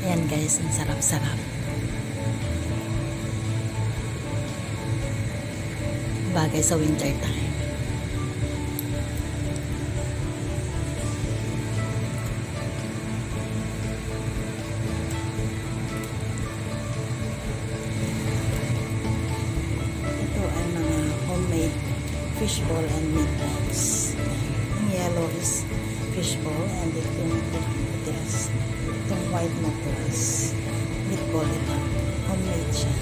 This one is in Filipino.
Ayan guys, ang sarap-sarap. Bagay sa winter time. Ito ay mga homemade fishball and meatballs. Yung yellow is fishball and itong white na to is meatball ito. Homemade siya.